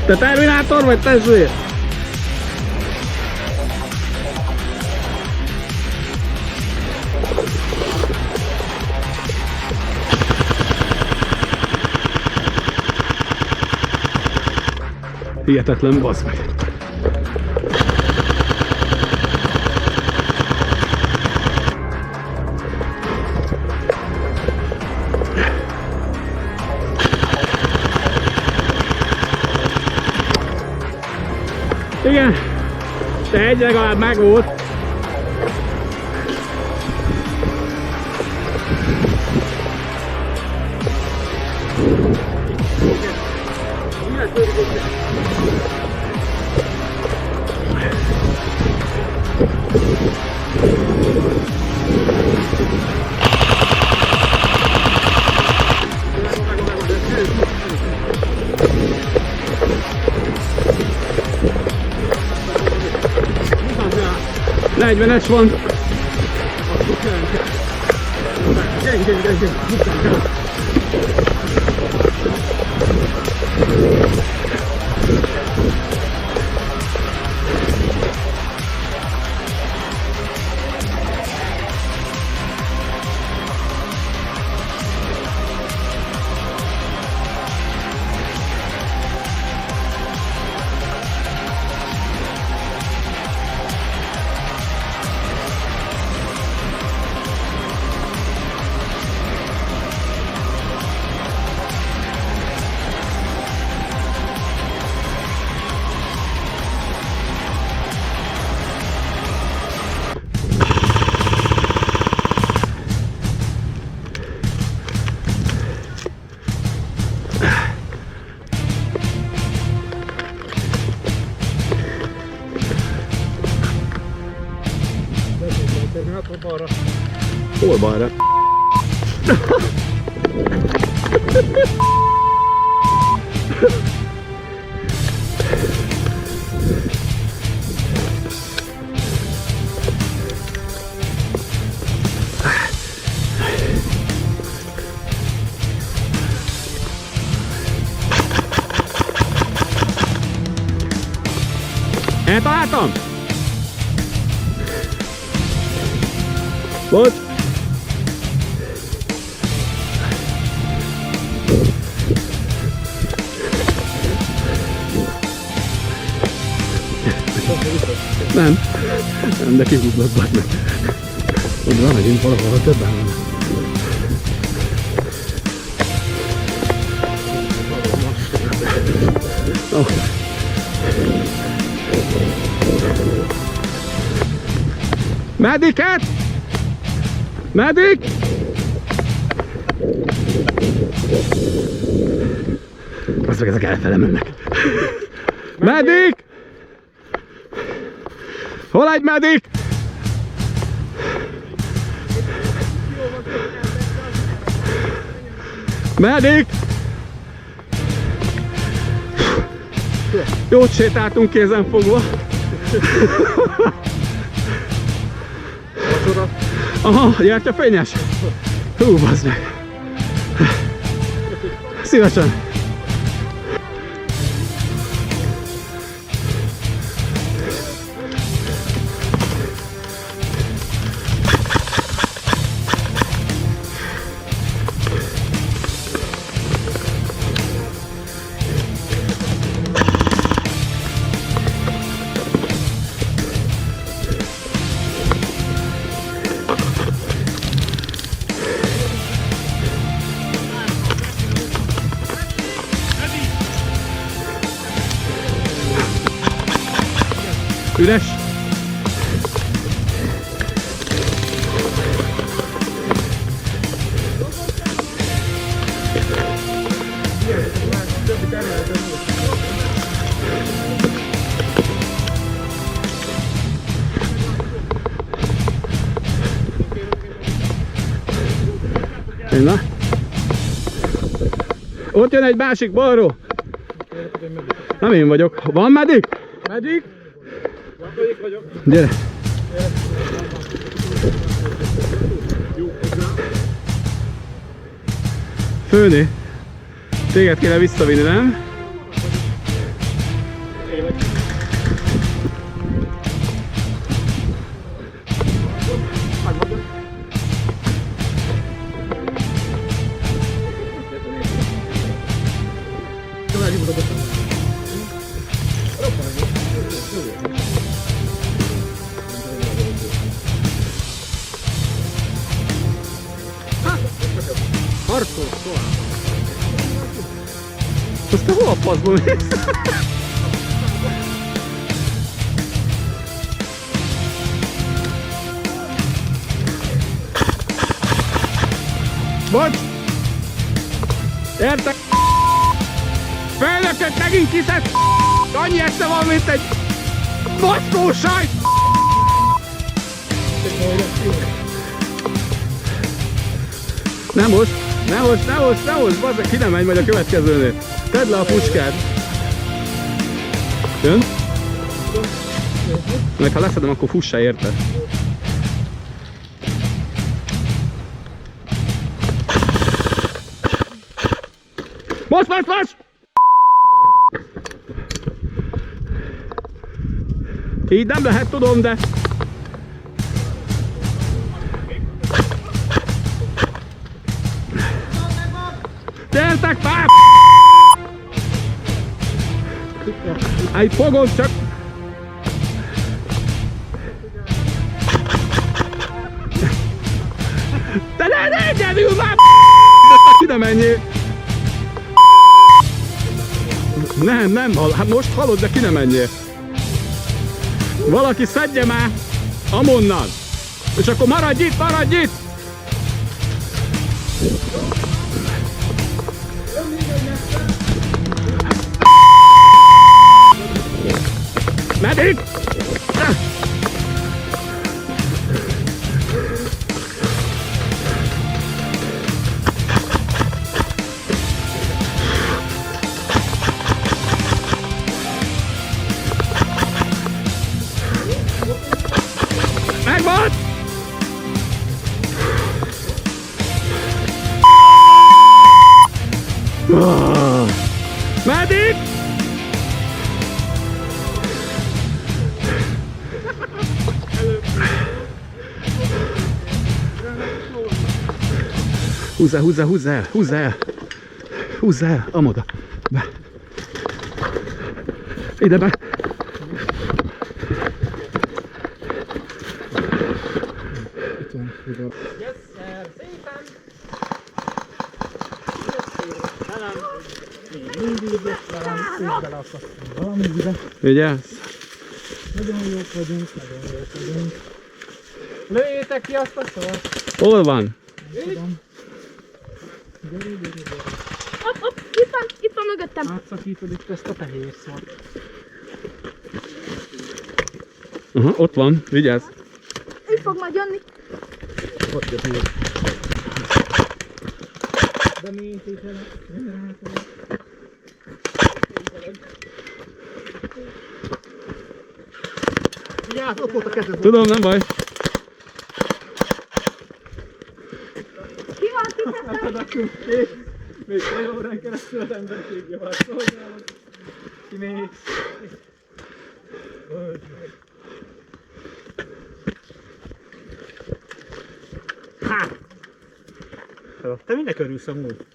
Te terminátor vagy, tessék? Hihetetlen, bassz meg. Igen, de egy legalább megvolt. Es van. Balra. Hol balra? Eltaláltam! Bocs! Nem, de kihúznak meg. Oda megyünk valahol, többen van. Oh. Mediket! Medik! Azt meg ezek elfele mennek. Medik! Hol egy medik? Medik! Jót sétáltunk kézen fogva. Aha, gyertyafényes? Hú, bazd meg! Szívesen! Üres. Na. Ott jön egy másik balról. Nem én vagyok. Van medik? Medik? Gyere! Főni, téged kéne visszavinni, nem? Harcol tovább. Azt te hol a faszból mész? Bocs! Értek! Felnököt megint kiszed! Annyi esze van, mint egy maszkó sajt! Nem most! Ne hozd, bazzeg, ki nem megy majd a következőnél. Tedd le a puskát. Jön? Meg ha leszedem, akkor fussál érte. Most! Így nem lehet, tudom, de... Gyertek már! Egy fogom csak! De ne gyerül már! Ide menjél! Nem, hát most hallod, de ki ne menjél! Valaki szedje már! Amonnan! És akkor maradj itt! Meddig! Megvolt! Meddig! Húzz el, amoda, be. Ide be. Yes, sir. Szépen! Mindig velem, úgy beleakasztunk valamibe. Vigyázz. Nagyon jók vagyunk. Lőjétek ki azt a sort! Hol van? Tudom. Hopp, itt van mögöttem. Átszakítod itt ezt a fehér szort. Ott van, vigyázz. Itt fog majd jönni. Ott jött még. De miért itt van? Nem ráfog. Vigyázz, ott volt a kezed. Tudom, nem baj. Ki van, kitettem? Még fél órán keresztül az emberségje már szolgálod. Kimész. Te minek örülsz amúgy?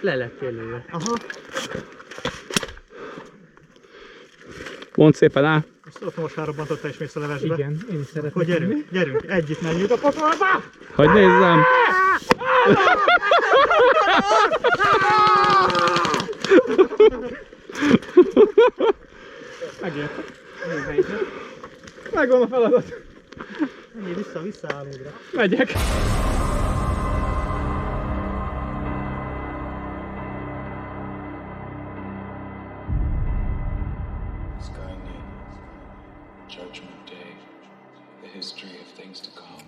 Le lettél lőve. Aha. Mondd szépen á. Most rárobbantottál és mész a levesbe. Igen, én is szeretném. Hogy gyerünk, együtt menjünk a pokolba! Hadd nézzem. Megértem. Megvan a feladat. Menjél vissza állódra. Megyek. Judgment Day, the history of things to come.